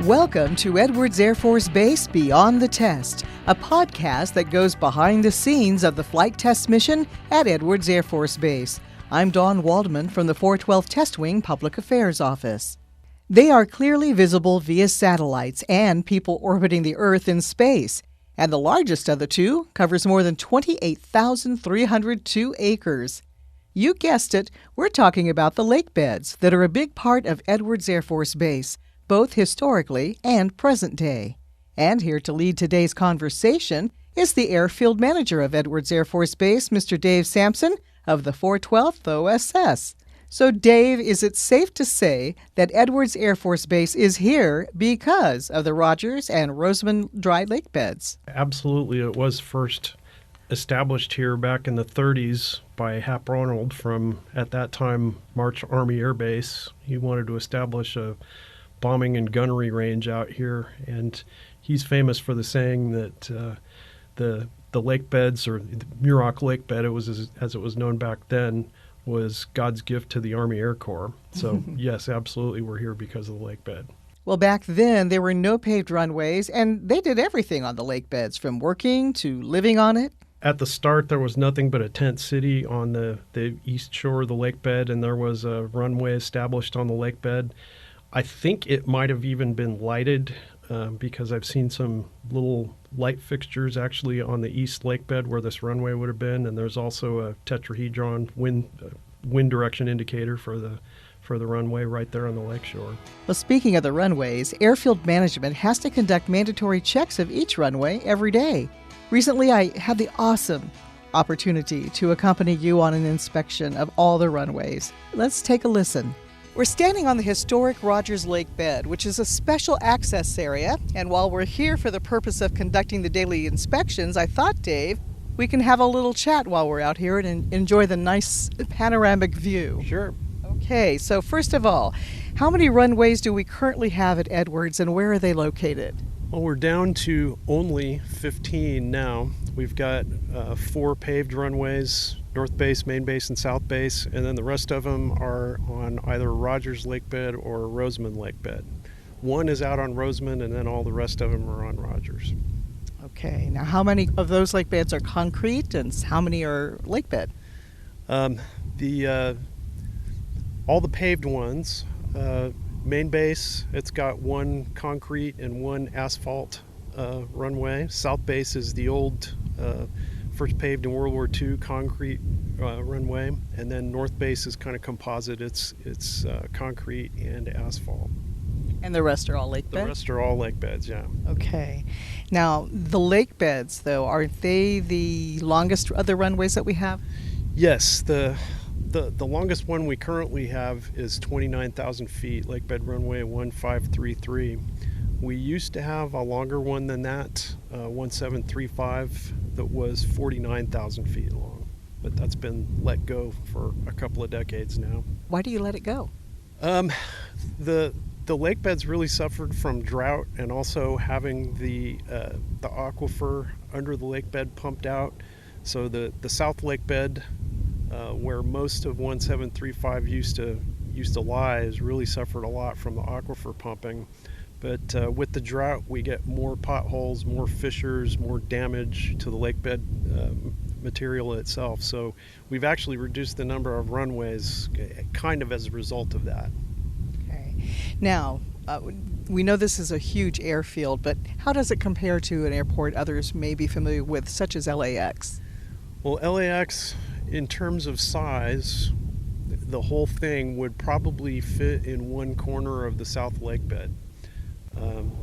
Welcome to Edwards Air Force Base Beyond the Test, a podcast that goes behind the scenes of the flight test mission at Edwards Air Force Base. I'm Dawn Waldman from the 412 Test Wing Public Affairs Office. They are clearly visible via satellites and people orbiting the Earth in space, and the largest of the two covers more than 28,302 acres. You guessed it, we're talking about the lakebeds that are a big part of Edwards Air Force Base, both historically and present day. And here to lead today's conversation is the Airfield Manager of Edwards Air Force Base, Mr. Dave Sampson of the 412th OSS. So Dave, is it safe to say that Edwards Air Force Base is here because of the Rogers and Rosamond dry lake beds? Absolutely. It was first established here back in the 30s by Hap Ronald from, at that time, March Army Air Base. He wanted to establish a bombing and gunnery range out here, and he's famous for the saying that the lake beds, or the Muroc Lake Bed, it was as it was known back then, was God's gift to the Army Air Corps. So yes, absolutely, we're here because of the lake bed. Well, back then there were no paved runways, and they did everything on the lake beds, from working to living on it. At the start, there was nothing but a tent city on the east shore of the lake bed, and there was a runway established on the lake bed. I think it might have even been lighted because I've seen some little light fixtures actually on the east lake bed where this runway would have been, and there's also a tetrahedron wind direction indicator for the runway right there on the lakeshore. Well, speaking of the runways, Airfield Management has to conduct mandatory checks of each runway every day. Recently, I had the awesome opportunity to accompany you on an inspection of all the runways. Let's take a listen. We're standing on the historic Rogers Lake Bed, which is a special access area, and while we're here for the purpose of conducting the daily inspections, I thought, Dave, we can have a little chat while we're out here and enjoy the nice panoramic view. Sure. Okay, so first of all, how many runways do we currently have at Edwards, and where are they located? Well, we're down to only 15 now. We've got 4 paved runways, North Base, Main Base, and South Base, and then the rest of them are on either Rogers Lake Bed or Rosamond Lake Bed. One is out on Rosamond, and then all the rest of them are on Rogers. Okay, now how many of those lake beds are concrete, and how many are lake bed? All the paved ones, Main Base, it's got one concrete and one asphalt runway. South Base is the old first paved in World War II concrete runway, and then North Base is kind of composite. It's concrete and asphalt. And the rest are all lake beds? The rest are all lake beds, yeah. Okay. Now, the lake beds, though, aren't they the longest of the runways that we have? Yes, the longest one we currently have is 29,000 feet, Lakebed Runway 1533. We used to have a longer one than that, 1735, that was 49,000 feet long. But that's been let go for a couple of decades now. Why do you let it go? The lakebeds really suffered from drought and also having the aquifer under the lakebed pumped out. So the South Lakebed, where most of 1735 used to lie, has really suffered a lot from the aquifer pumping. But with the drought, we get more potholes, more fissures, more damage to the lakebed material itself. So we've actually reduced the number of runways kind of as a result of that. Okay. Now, we know this is a huge airfield, but how does it compare to an airport others may be familiar with, such as LAX? Well, LAX, in terms of size, the whole thing would probably fit in one corner of the South Lakebed.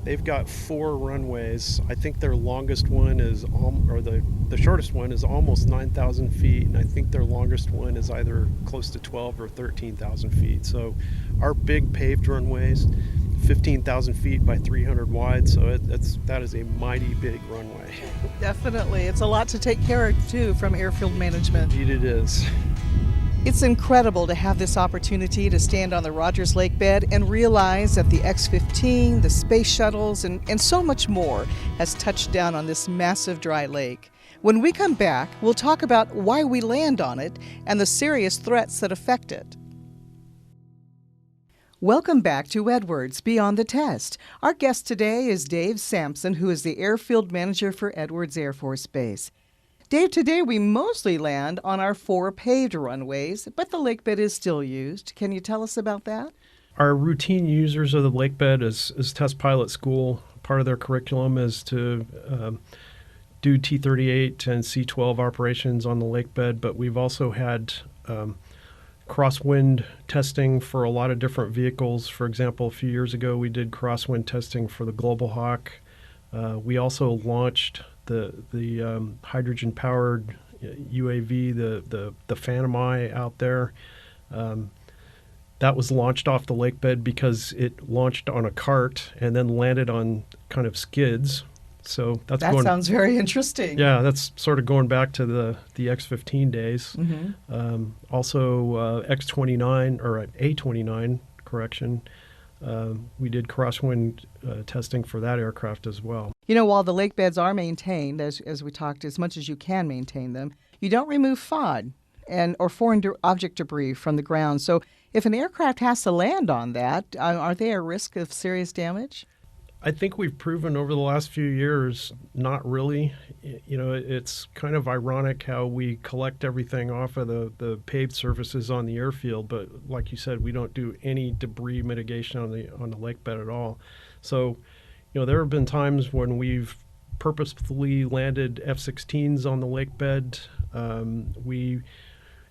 They've got 4 runways. I think their longest one is, the shortest one is almost 9,000 feet, and I think their longest one is either close to 12 or 13,000 feet. So our big paved runways, 15,000 feet by 300 wide, so that is a mighty big runway. Definitely. It's a lot to take care of, too, from Airfield Management. Indeed it is. It's incredible to have this opportunity to stand on the Rogers Lake Bed and realize that the X-15, the space shuttles, and so much more has touched down on this massive dry lake. When we come back, we'll talk about why we land on it and the serious threats that affect it. Welcome back to Edwards Beyond the Test. Our guest today is Dave Sampson, who is the Airfield Manager for Edwards Air Force Base. Dave, today we mostly land on our 4 paved runways, but the lakebed is still used. Can you tell us about that? Our routine users of the lakebed is test pilot school. Part of their curriculum is to do T-38 and C-12 operations on the lakebed, but we've also had crosswind testing for a lot of different vehicles. For example, a few years ago, we did crosswind testing for the Global Hawk. We also launched the hydrogen-powered UAV, the Phantom Eye out there. That was launched off the lakebed because it launched on a cart and then landed on kind of skids. So that sounds very interesting. Yeah, that's sort of going back to the X-15 days. Also, X-29 or A-29, correction. We did crosswind testing for that aircraft as well. You know, while the lakebeds are maintained, as we talked, as much as you can maintain them, you don't remove FOD or foreign object debris from the ground. So if an aircraft has to land on that, are they at risk of serious damage? I think we've proven over the last few years, not really. You know, it's kind of ironic how we collect everything off of the paved surfaces on the airfield, but like you said, we don't do any debris mitigation on the lakebed at all. So, you know, there have been times when we've purposefully landed F-16s on the lakebed. We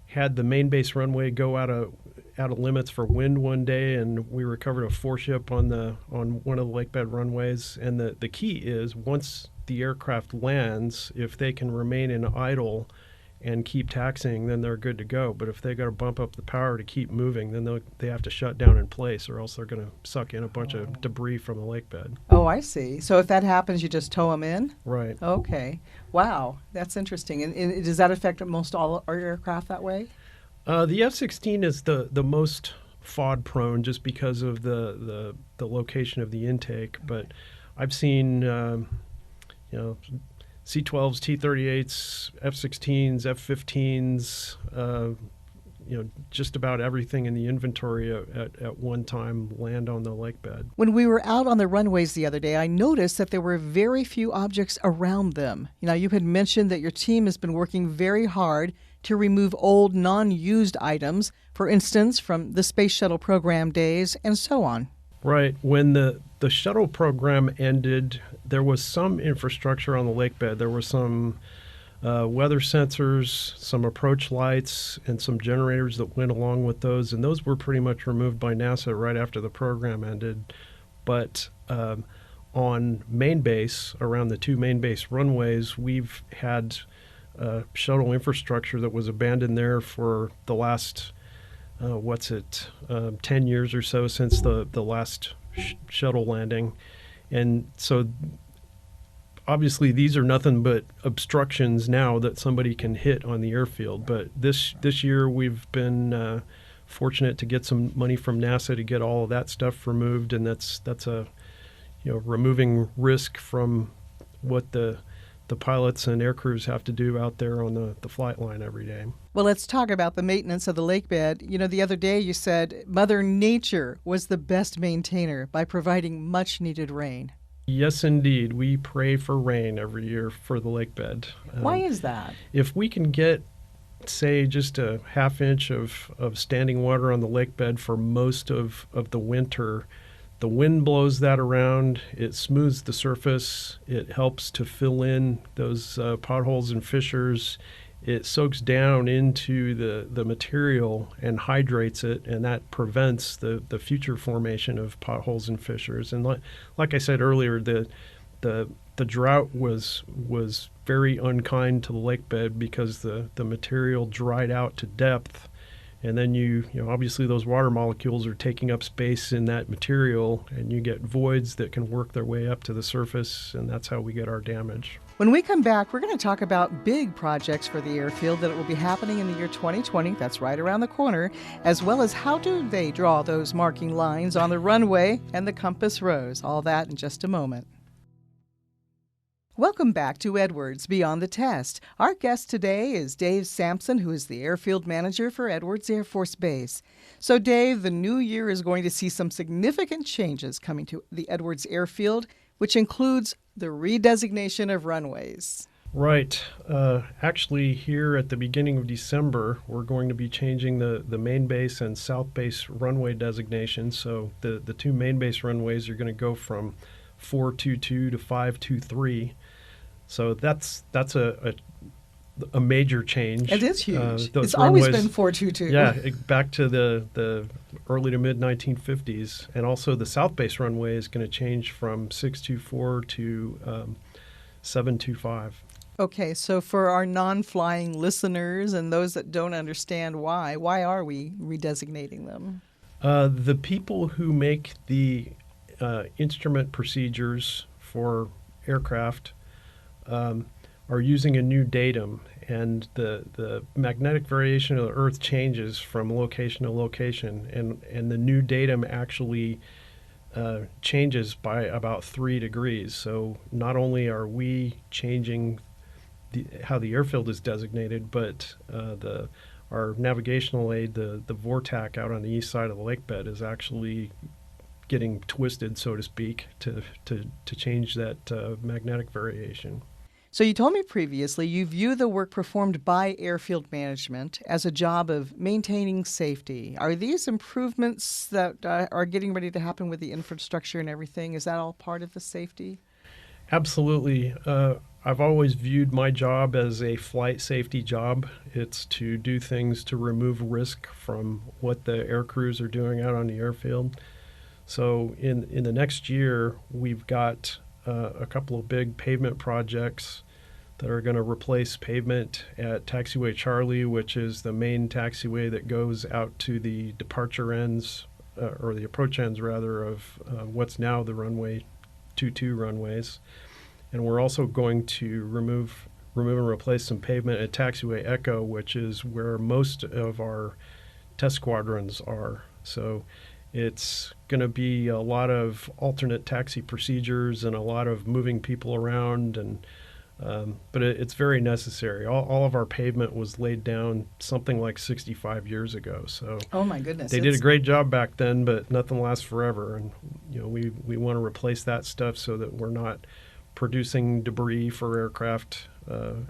had the main base runway go out of limits for wind one day, and we recovered a 4-ship on one of the lakebed runways. And the key is, once the aircraft lands, if they can remain in idle and keep taxiing, then they're good to go. But if they got to bump up the power to keep moving, then they have to shut down in place, or else they're going to suck in a bunch of debris from the lakebed. Oh, I see. So if that happens, you just tow them in? Right. Okay. Wow, that's interesting. And does that affect most all our aircraft that way? The F-16 is the most FOD prone just because of the location of the intake. But I've seen C-12s, T-38s, F-16s, F-15s, just about everything in the inventory at one time land on the lakebed. When we were out on the runways the other day, I noticed that there were very few objects around them. You know, you had mentioned that your team has been working very hard to remove old, non-used items, for instance, from the Space Shuttle program days and so on. Right. When the shuttle program ended, there was some infrastructure on the lakebed. There were some weather sensors, some approach lights, and some generators that went along with those, and those were pretty much removed by NASA right after the program ended. But on main base, around the 2 main base runways, we've had shuttle infrastructure that was abandoned there for the last 10 years or so since the last shuttle landing. And so obviously these are nothing but obstructions now that somebody can hit on the airfield. But this year we've been fortunate to get some money from NASA to get all of that stuff removed, and that's removing risk from what the pilots and air crews have to do out there on the flight line every day. Well, let's talk about the maintenance of the lakebed. You know, the other day you said Mother Nature was the best maintainer by providing much-needed rain. Yes, indeed. We pray for rain every year for the lakebed. Why is that? If we can get, say, just a half inch of standing water on the lakebed for most of the winter, the wind blows that around, it smooths the surface, it helps to fill in those potholes and fissures, it soaks down into the material and hydrates it, and that prevents the future formation of potholes and fissures. And like I said earlier, the drought was very unkind to the lakebed because the material dried out to depth. And then you obviously those water molecules are taking up space in that material, and you get voids that can work their way up to the surface, and that's how we get our damage. When we come back, we're going to talk about big projects for the airfield that will be happening in the year 2020. That's right around the corner, as well as how do they draw those marking lines on the runway and the compass rose. All that in just a moment. Welcome back to Edwards Beyond the Test. Our guest today is Dave Sampson, who is the Airfield Manager for Edwards Air Force Base. So, Dave, the new year is going to see some significant changes coming to the Edwards Airfield, which includes the redesignation of runways. Right. Actually, here at the beginning of December, we're going to be changing the main base and south base runway designations. So the two main base runways are going to go from 422 to 523. So that's a major change. It is huge. Those It's always runways- been 422. Yeah, back to the early to mid 1950s. And also the south base runway is going to change from 624 to 725. Okay, so for our non-flying listeners and those that don't understand why are we redesignating them? The people who make the instrument procedures for aircraft are using a new datum, and the magnetic variation of the Earth changes from location to location, and the new datum actually changes by about 3 degrees. So not only are we changing how the airfield is designated, but our navigational aid, the VORTAC out on the east side of the lakebed, is actually getting twisted, so to speak, to change that magnetic variation. So you told me previously you view the work performed by Airfield Management as a job of maintaining safety. Are these improvements that are getting ready to happen with the infrastructure and everything, is that all part of the safety? Absolutely. I've always viewed my job as a flight safety job. It's to do things to remove risk from what the air crews are doing out on the airfield. So in the next year, we've got a couple of big pavement projects that are going to replace pavement at Taxiway Charlie, which is the main taxiway that goes out to the departure ends, or the approach ends rather, of what's now the runway 22 runways. And we're also going to remove and replace some pavement at Taxiway Echo, which is where most of our test squadrons are. So it's going to be a lot of alternate taxi procedures and a lot of moving people around, and but it's very necessary. All of our pavement was laid down something like 65 years ago. So Oh my goodness. they did a great job back then, but nothing lasts forever. And we want to replace that stuff so that we're not producing debris for aircraft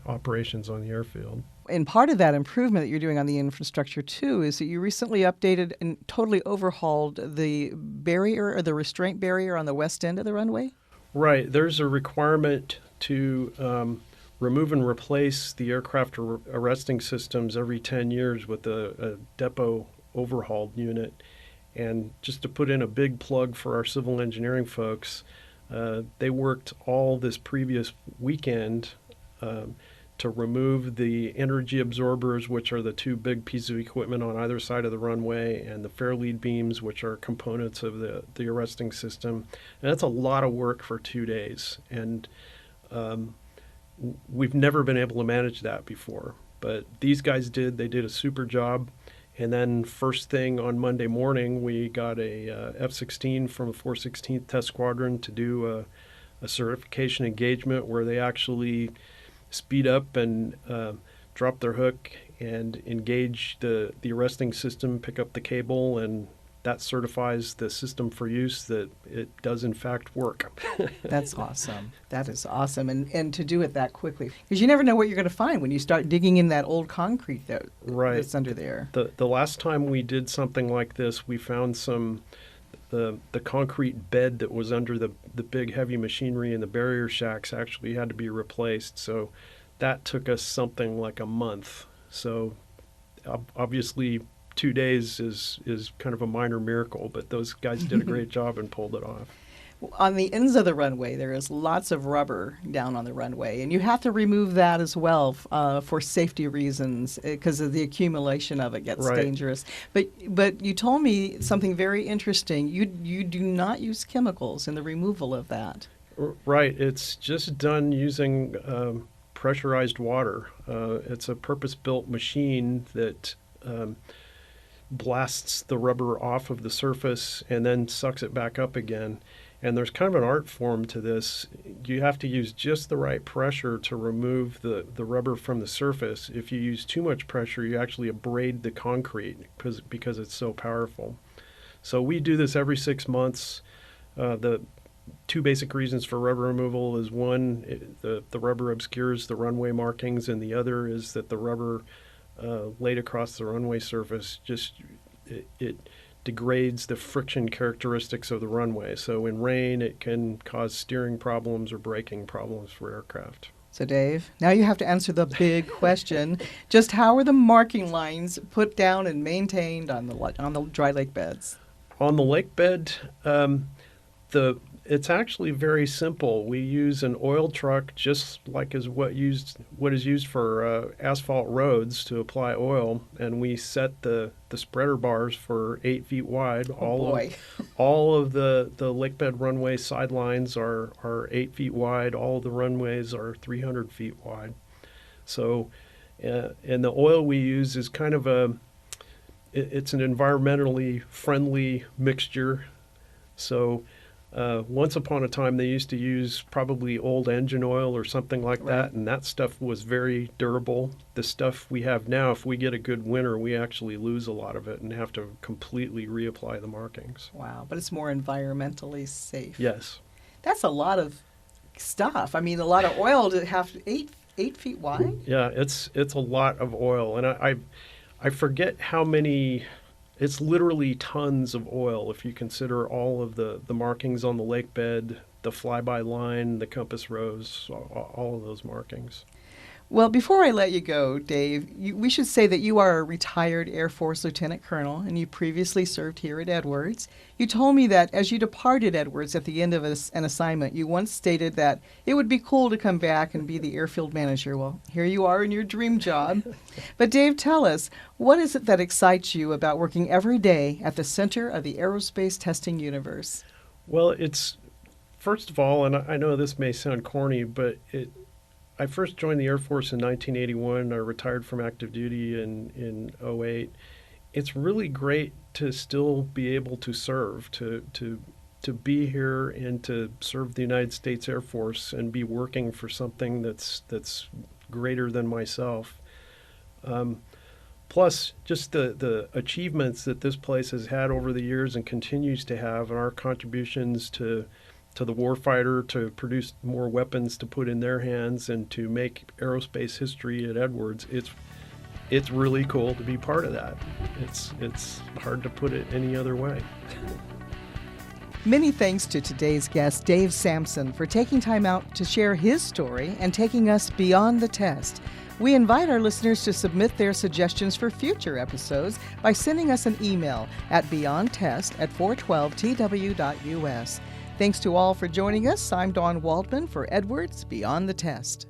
operations on the airfield. And part of that improvement that you're doing on the infrastructure, too, is that you recently updated and totally overhauled the barrier or the restraint barrier on the west end of the runway? Right. There's a requirement to remove and replace the aircraft arresting systems every 10 years with a depot overhauled unit. And just to put in a big plug for our civil engineering folks, they worked all this previous weekend to remove the energy absorbers, which are the two big pieces of equipment on either side of the runway, and the fair lead beams, which are components of the arresting system. And that's a lot of work for 2 days. And we've never been able to manage that before. But these guys did. They did a super job. And then first thing on Monday morning, we got a F-16 from the 416th Test Squadron to do a certification engagement where they actually speed up and drop their hook and engage the arresting system, pick up the cable, and that certifies the system for use that it does in fact work. That's awesome. That is awesome. And to do it that quickly. Because you never know what you're going to find when you start digging in that old concrete that's under there. The last time we did something like this, we found the concrete bed that was under the big heavy machinery in the barrier shacks actually had to be replaced. So that took us something like a month. So obviously 2 days is kind of a minor miracle, but those guys did a great job and pulled it off. On the ends of the runway, there is lots of rubber down on the runway, and you have to remove that as well for safety reasons because of the accumulation of it gets dangerous. But you told me something very interesting. You do not use chemicals in the removal of that. Right. It's just done using pressurized water. It's a purpose-built machine that blasts the rubber off of the surface and then sucks it back up again. And there's kind of an art form to this. You have to use just the right pressure to remove the rubber from the surface. If you use too much pressure, you actually abrade the concrete because it's so powerful. So we do this every 6 months. The two basic reasons for rubber removal is one, the rubber obscures the runway markings, and the other is that the rubber laid across the runway surface it degrades the friction characteristics of the runway. So in rain, it can cause steering problems or braking problems for aircraft. So Dave, now you have to answer the big question. Just how are the marking lines put down and maintained on the dry lake beds? On the lake bed, it's actually very simple. We use an oil truck, just like what is used for asphalt roads, to apply oil, and we set the spreader bars for 8 feet wide. All of the lake bed runway sidelines are 8 feet wide. All of the runways are 300 feet wide. So, and the oil we use is kind of it's an environmentally friendly mixture. So once upon a time, they used to use probably old engine oil or something like that, and that stuff was very durable. The stuff we have now, if we get a good winter, we actually lose a lot of it and have to completely reapply the markings. Wow, but it's more environmentally safe. Yes. That's a lot of stuff. I mean, a lot of oil to have 8 feet wide? Yeah, it's a lot of oil, and I forget how many. It's literally tons of oil if you consider all of the markings on the lake bed, the flyby line, the compass rose, all of those markings. Well, before I let you go, Dave, we should say that you are a retired Air Force Lieutenant Colonel, and you previously served here at Edwards. You told me that as you departed Edwards at the end of an assignment, you once stated that it would be cool to come back and be the Airfield Manager. Well, here you are in your dream job. But Dave, tell us, what is it that excites you about working every day at the center of the aerospace testing universe? Well, it's, first of all, and I know this may sound corny, but I first joined the Air Force in 1981. I retired from active duty in 2008. It's really great to still be able to serve, to be here and to serve the United States Air Force and be working for something that's greater than myself. Plus, just the achievements that this place has had over the years and continues to have, and our contributions to the warfighter to produce more weapons to put in their hands and to make aerospace history at Edwards, it's really cool to be part of that. It's hard to put it any other way. Many thanks to today's guest, Dave Sampson, for taking time out to share his story and taking us beyond the test. We invite our listeners to submit their suggestions for future episodes by sending us an email at beyondtest@412tw.us. Thanks to all for joining us. I'm Dawn Waldman for Edwards Beyond the Test.